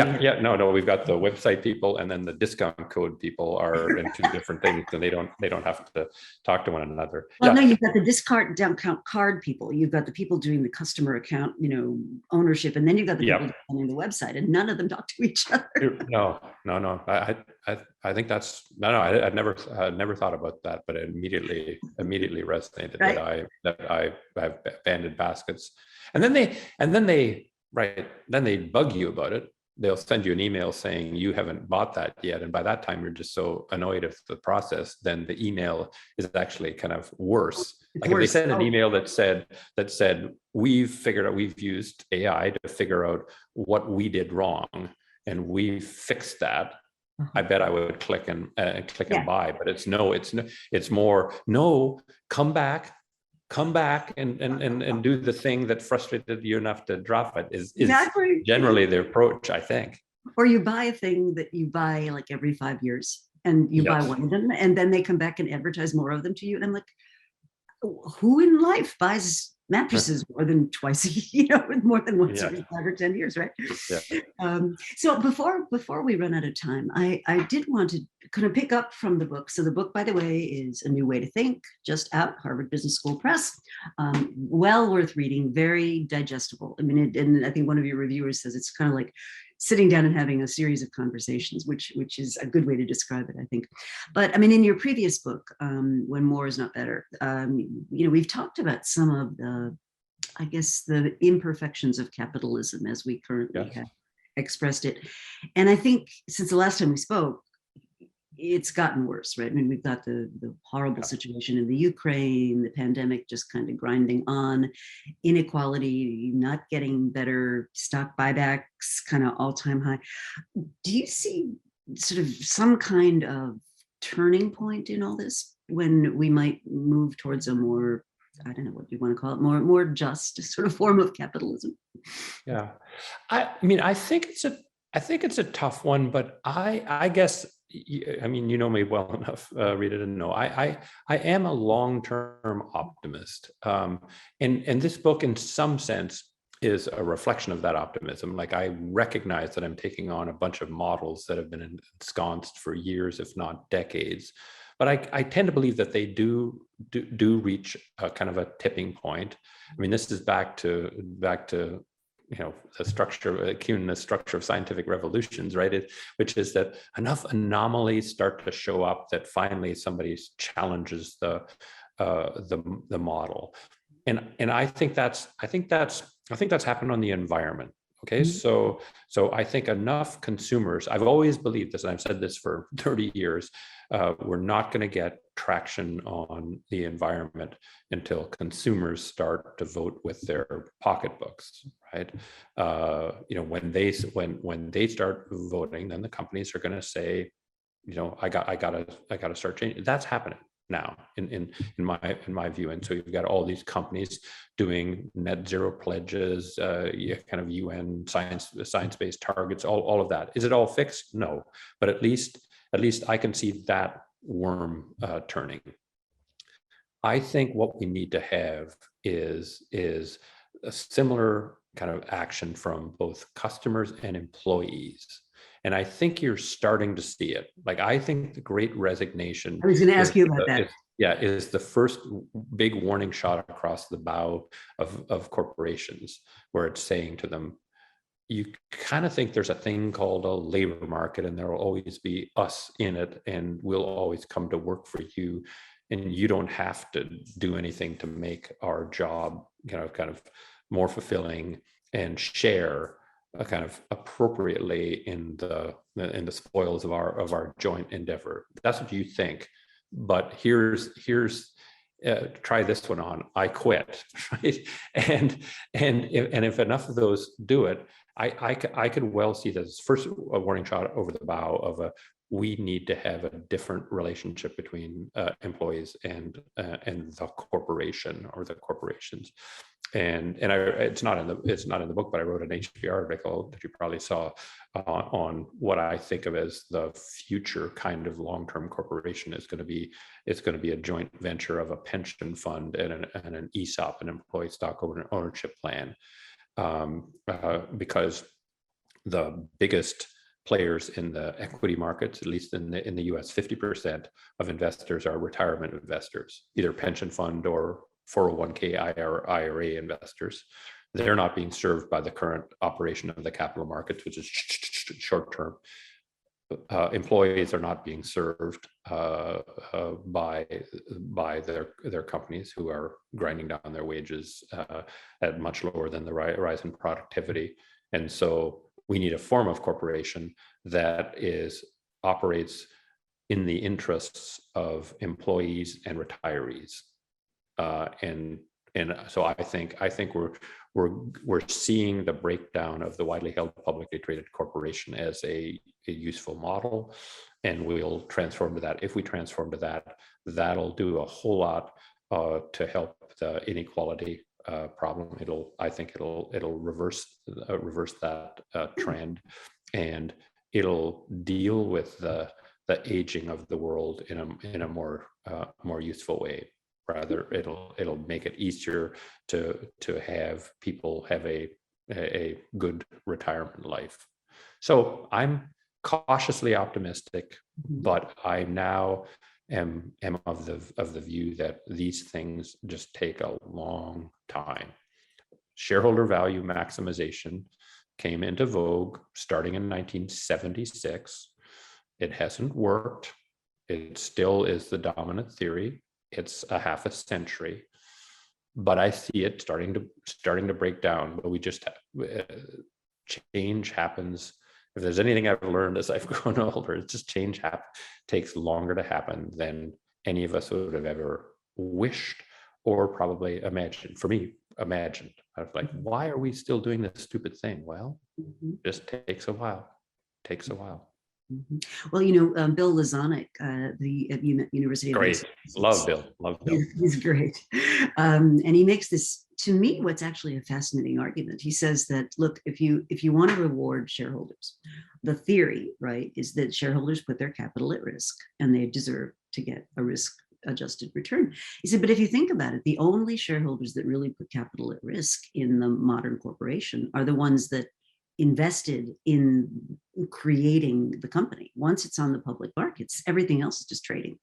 we've got the website people, and then the discount code people are in two different things, and they don't have to talk to one another. Well, no, you've got the discount card people, you've got the people doing the customer account, ownership, and then you've got the people running the website, and none of them talk to each other. No. I think that's I'd never thought about that, but it immediately resonated, right? that I have abandoned baskets, and then they bug you about it. They'll send you an email saying you haven't bought that yet. And by that time, you're just so annoyed with the process, then the email is actually kind of worse. Like if they send an email that said, we've used AI to figure out what we did wrong, and we fixed that. I bet I would click and buy, but it's more, no, come back and do the thing that frustrated you enough to drop it is generally the approach, I think. Or you buy a thing that you buy like every 5 years, and you buy one of them, and then they come back and advertise more of them to you. And I'm like, who in life buys mattresses more than twice more than once every 5 or 10 years, right? So before we run out of time, I did want to kind of pick up from the book. So the book, by the way, is A New Way to Think, just out, Harvard Business School Press. Well worth reading, very digestible. I mean, and I think one of your reviewers says it's kind of like sitting down and having a series of conversations, which is a good way to describe it, I think. But I mean, in your previous book, When More Is Not Better, we've talked about some of the imperfections of capitalism as we currently have expressed it. And I think since the last time we spoke, it's gotten worse, right? I mean, we've got the horrible situation in the Ukraine, the pandemic just kind of grinding on, inequality not getting better, stock buybacks kind of all-time high. Do you see sort of some kind of turning point in all this when we might move towards a more, I don't know what you want to call it, more just sort of form of capitalism? Yeah, I mean, I think it's a tough one, but I guess, I mean, you know me well enough, Rita, to know I am a long-term optimist, and this book, in some sense, is a reflection of that optimism. Like, I recognize that I'm taking on a bunch of models that have been ensconced for years, if not decades, but I tend to believe that they do reach a kind of a tipping point. I mean, this is back to the structure of scientific revolutions, right? Which is that enough anomalies start to show up that finally somebody challenges the model, and I think that's happened on the environment. Okay, so I think enough consumers, I've always believed this, and I've said this for 30 years, we're not going to get traction on the environment until consumers start to vote with their pocketbooks, right? When they start voting, then the companies are going to say, I gotta start changing. That's happening. now in my view. And so you've got all these companies doing net zero pledges, kind of UN science-based targets, all of that. Is it all fixed? No, but at least I can see that worm turning. I think what we need to have is a similar kind of action from both customers and employees. And I think you're starting to see it. Like, I think the Great Resignation. I was going to ask you about that. Is the first big warning shot across the bow of corporations, where it's saying to them, you kind of think there's a thing called a labor market, and there will always be us in it, and we'll always come to work for you, and you don't have to do anything to make our job kind of more fulfilling, and share kind of appropriately in the spoils of our joint endeavor. That's what you think, but here's try this one on. I quit, right? And if enough of those do it, I could well see this first a warning shot over the bow of we need to have a different relationship between employees and the corporation or the corporations. And it's not in the book, but I wrote an HBR article that you probably saw on what I think of as the future kind of long-term corporation is going to be. It's going to be a joint venture of a pension fund and an ESOP, an employee stock ownership plan, because the biggest players in the equity markets, at least in the US, 50% of investors are retirement investors, either pension fund or 401k IRA investors. They're not being served by the current operation of the capital markets, which is short term. Employees are not being served by their companies, who are grinding down their wages at much lower than the rise in productivity. And so we need a form of corporation that operates in the interests of employees and retirees. And so I think we're seeing the breakdown of the widely held publicly traded corporation as a useful model, and we'll transform to that. If we transform to that, that'll do a whole lot to help the inequality problem. I think it'll reverse that trend, and it'll deal with the aging of the world in a more useful way. Rather, it'll make it easier to have people have a good retirement life. So I'm cautiously optimistic, but I now am of the view that these things just take a long time. Shareholder value maximization came into vogue starting in 1976. It hasn't worked. It still is the dominant theory. It's a half a century, but I see it starting to break down. But we just change happens. If there's anything I've learned as I've grown older, it's just change takes longer to happen than any of us would have ever wished or probably imagined. For me, imagined. I was like, why are we still doing this stupid thing? Well, it just takes a while. Well, Bill Lazonick, at University of Great. Love Bill. He's great. And he makes this, to me, what's actually a fascinating argument. He says that, look, if you want to reward shareholders, the theory, right, is that shareholders put their capital at risk and they deserve to get a risk-adjusted return. He said, but if you think about it, the only shareholders that really put capital at risk in the modern corporation are the ones that invested in creating the company. Once it's on the public markets, everything else is just trading.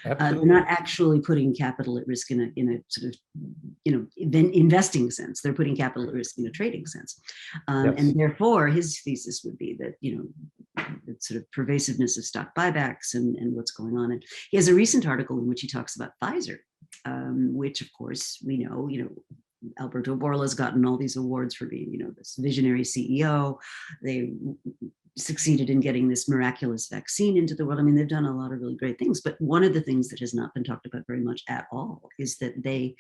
They're not actually putting capital at risk in a sort of, investing sense. They're putting capital at risk in a trading sense. Yes. And therefore, his thesis would be that, the sort of pervasiveness of stock buybacks and what's going on. And he has a recent article in which he talks about Pfizer, which, of course, we know, Alberto Borla's gotten all these awards for being, this visionary CEO. They succeeded in getting this miraculous vaccine into the world. I mean, they've done a lot of really great things. But one of the things that has not been talked about very much at all is that they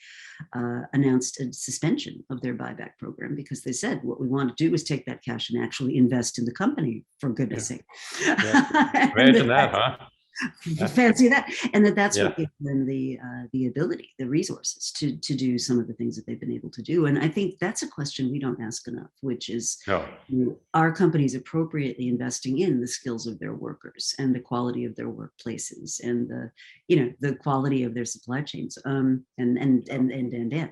announced a suspension of their buyback program because they said, what we want to do is take that cash and actually invest in the company, for goodness sake. Yeah. Imagine that, huh? Fancy that. And that's Yeah. what gives them the ability, the resources to do some of the things that they've been able to do. And I think that's a question we don't ask enough, which is, No. are companies appropriately investing in the skills of their workers and the quality of their workplaces and the quality of their supply chains, and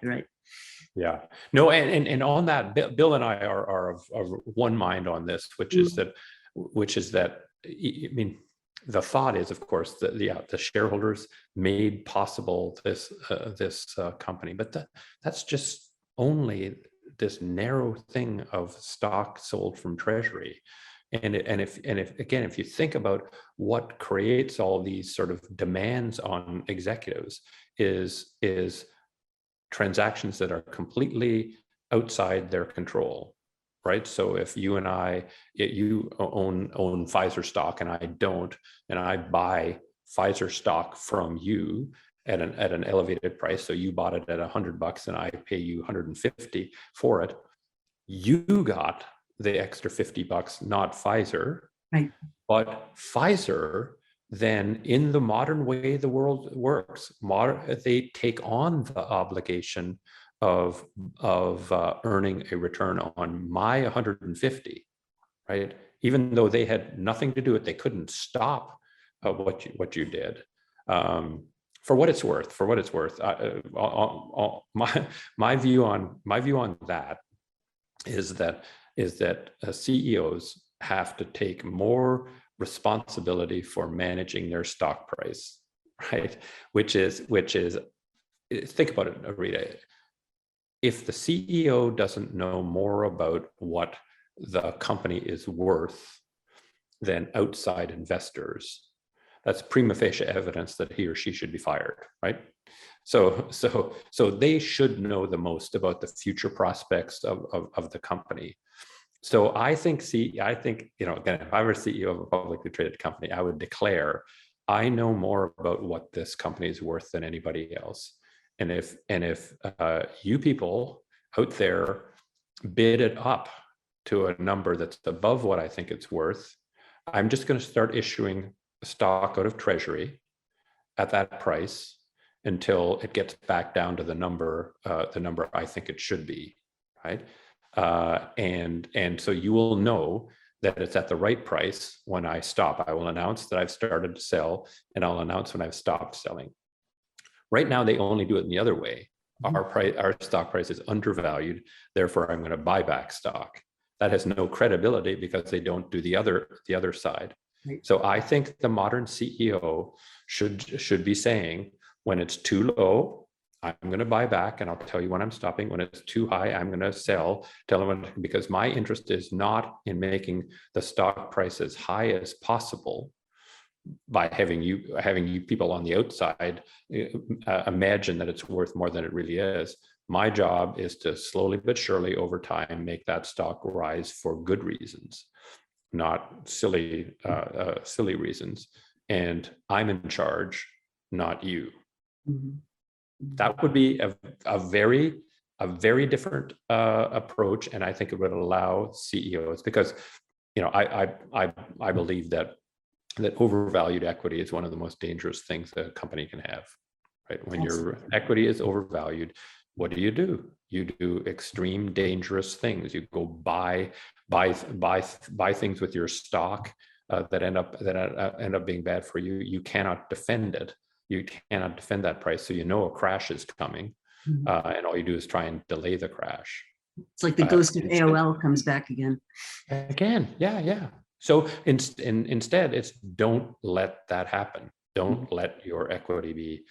right. Yeah. No, and on that, Bill and I are of one mind on this, which is that, I mean, the thought is, of course, that the shareholders made possible this company, but that's just only this narrow thing of stock sold from Treasury. And if you think about what creates all these sort of demands on executives is transactions that are completely outside their control, right? So if you and you own Pfizer stock and I don't, and I buy Pfizer stock from you at an elevated price, so you bought it at $100 and I pay you $150 for it, you got the extra $50, not Pfizer, Right. But Pfizer, then in the modern way the world works, they take on the obligation of earning a return on my 150, right? Even though they had nothing to do with it, they couldn't stop what you did. For what it's worth, my view on that is that CEOs have to take more responsibility for managing their stock price, right? Which is think about it, Rita. If the CEO doesn't know more about what the company is worth than outside investors, that's prima facie evidence that he or she should be fired, right? So they should know the most about the future prospects of the company. So I think, again, if I were CEO of a publicly traded company, I would declare, I know more about what this company is worth than anybody else. And if you people out there bid it up to a number that's above what I think it's worth, I'm just going to start issuing stock out of Treasury at that price until it gets back down to the number I think it should be, right? And so you will know that it's at the right price when I stop. I will announce that I've started to sell, and I'll announce when I've stopped selling. Right now, they only do it in the other way. Our stock price is undervalued, therefore I'm going to buy back stock. That has no credibility because they don't do the other side. Right. So I think the modern CEO should be saying, when it's too low, I'm going to buy back, and I'll tell you when I'm stopping. When it's too high, I'm going to sell. Tell them because my interest is not in making the stock price as high as possible by having you people on the outside imagine that it's worth more than it really is. My job is to slowly but surely over time make that stock rise for good reasons, not silly reasons. And I'm in charge, not you. Mm-hmm. That would be a very different approach, and I think it would allow CEOs, because I believe that overvalued equity is one of the most dangerous things that a company can have. Right? When your equity is overvalued, what do? You do extreme dangerous things. You go buy things with your stock that end up being bad for you. You cannot defend it. You cannot defend that price. So a crash is coming, and all you do is try and delay the crash. It's like the ghost of AOL comes back again. Yeah. So instead, it's don't let that happen. Don't let your equity be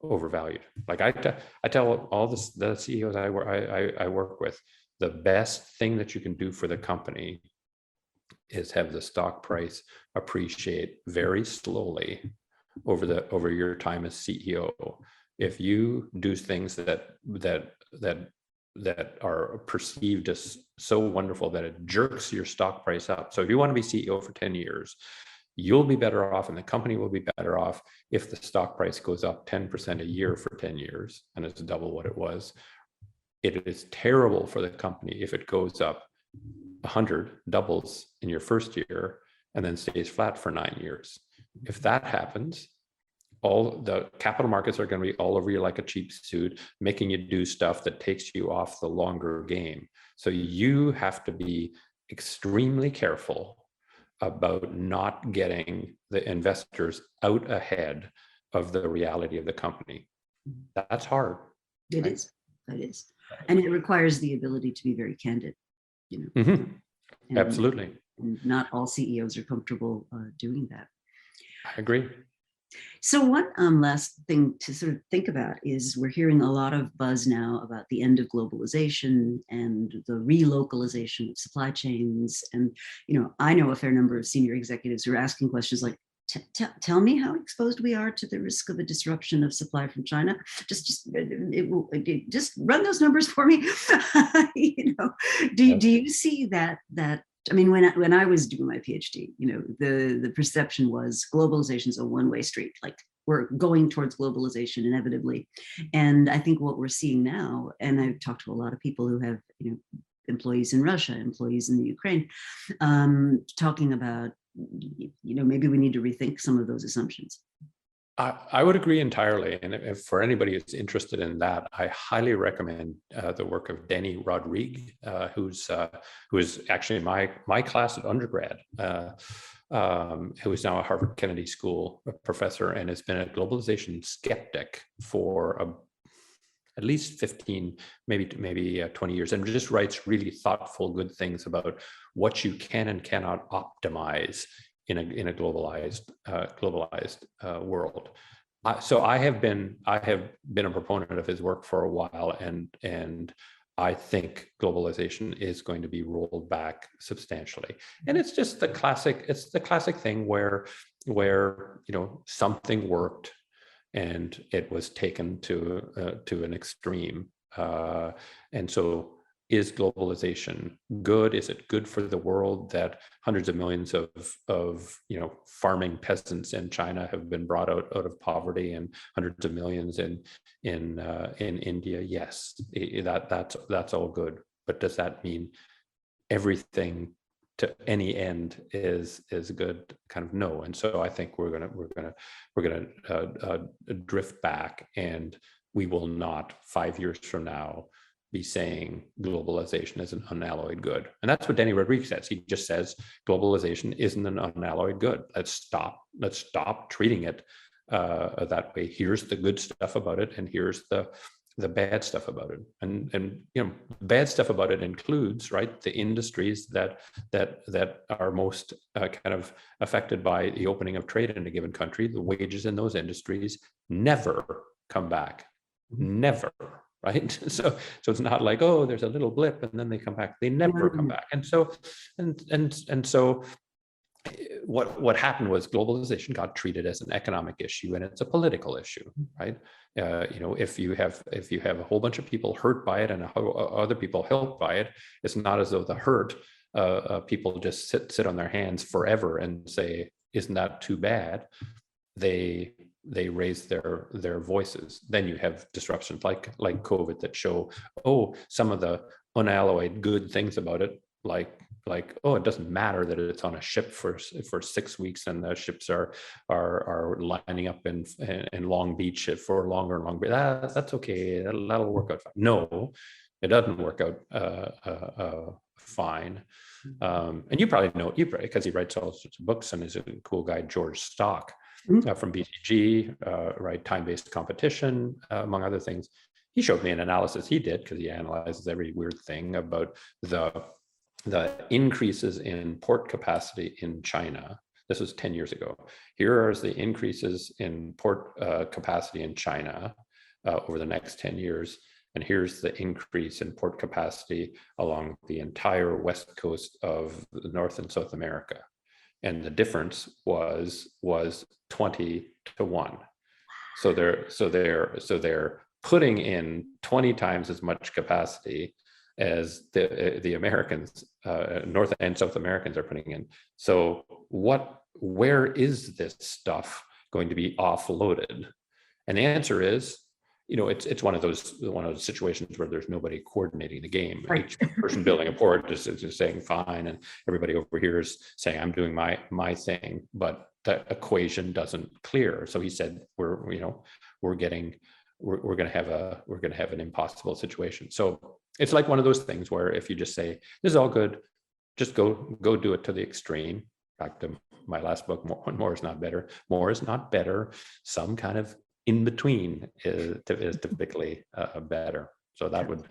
overvalued. Like I tell all the CEOs I work with, the best thing that you can do for the company is have the stock price appreciate very slowly over your time as CEO. If you do things that are perceived as so wonderful that it jerks your stock price up. So if you want to be CEO for 10 years, you'll be better off and the company will be better off if the stock price goes up 10% a year for 10 years and it's double what it was. It is terrible for the company if it goes up 100, doubles in your first year and then stays flat for 9 years. If that happens, all the capital markets are going to be all over you like a cheap suit, making you do stuff that takes you off the longer game. So you have to be extremely careful about not getting the investors out ahead of the reality of the company. That's hard. It right? is. It is. And it requires the ability to be very candid, Mm-hmm. and, Absolutely. and not all CEOs are comfortable doing that. I agree. So one last thing to sort of think about is we're hearing a lot of buzz now about the end of globalization and the relocalization of supply chains. And, I know a fair number of senior executives who are asking questions like, tell me how exposed we are to the risk of a disruption of supply from China. Just run those numbers for me. Do you see that I mean, when I was doing my PhD, the perception was globalization is a one-way street. Like we're going towards globalization inevitably. And I think what we're seeing now, and I've talked to a lot of people who have, employees in Russia, employees in the Ukraine, talking about, maybe we need to rethink some of those assumptions. I would agree entirely. And if for anybody who's interested in that, I highly recommend the work of Denny Rodrigue, who is actually my class at undergrad, who is now a Harvard Kennedy School professor and has been a globalization skeptic for at least 15, maybe 20 years, and just writes really thoughtful, good things about what you can and cannot optimize in a globalized world. So I have been a proponent of his work for a while, and I think globalization is going to be rolled back substantially. And it's just the classic thing where something worked and it was taken to an extreme. And so is globalization good? Is it good for the world that hundreds of millions of farming peasants in China have been brought out of poverty, and hundreds of millions in India? Yes, that's all good. But does that mean everything to any end is good? Kind of no. And so I think we're gonna drift back, and we will not 5 years from now be saying globalization is an unalloyed good. And that's what Denny Rodrigue says. He just says globalization isn't an unalloyed good. Let's stop treating it that way. Here's the good stuff about it, and here's the bad stuff about it. And bad stuff about it includes, right, the industries that are most kind of affected by the opening of trade in a given country. The wages in those industries never come back. Never. Right. So it's not like, oh, there's a little blip and then they come back. They never come back. And so what happened was globalization got treated as an economic issue, and it's a political issue, right? If you have a whole bunch of people hurt by it and other people helped by it, it's not as though the hurt people just sit on their hands forever and say, isn't that too bad? They raise their voices. Then you have disruptions like COVID that show, some of the unalloyed good things about it, like it doesn't matter that it's on a ship for 6 weeks and the ships are lining up in Long Beach for longer and longer. That's okay. That'll work out fine. No, it doesn't work out fine. And you probably know, because he writes all sorts of books and is a cool guy, George Stock. From BTG, right, time-based competition, among other things. He showed me an analysis he did, because he analyzes every weird thing about the increases in port capacity in China. This was 10 years ago. Here are the increases in port capacity in China over the next 10 years. And here's the increase in port capacity along the entire west coast of North and South America. And the difference was 20-1. So they're putting in 20 times as much capacity as the Americans, North and South Americans, are putting in. So where is this stuff going to be offloaded? And the answer is, it's one of those situations where there's nobody coordinating the game. Right. Each person building a port is saying fine, and everybody over here is saying, I'm doing my thing. But the equation doesn't clear. So he said, we're going to have an impossible situation. So it's like one of those things where if you just say, this is all good, just go do it to the extreme. Back to my last book, more is not better. More is not better. Some kind of in between is typically better. So that would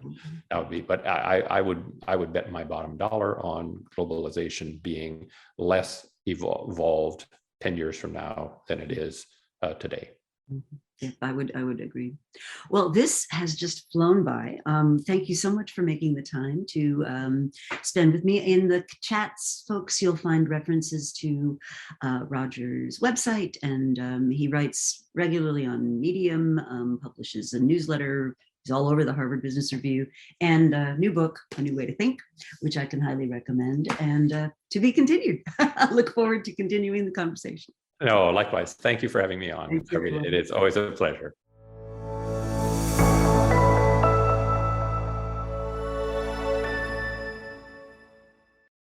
be, but I would bet my bottom dollar on globalization being less evolved 10 years from now than it is today. Yeah, I would agree. Well, this has just flown by. Thank you so much for making the time to spend with me. In the chats, folks, you'll find references to Roger's website, and he writes regularly on Medium, publishes a newsletter. He's all over the Harvard Business Review, and a new book, A New Way to Think, which I can highly recommend, and to be continued. I look forward to continuing the conversation. No, likewise. Thank you for having me on. It is always a pleasure.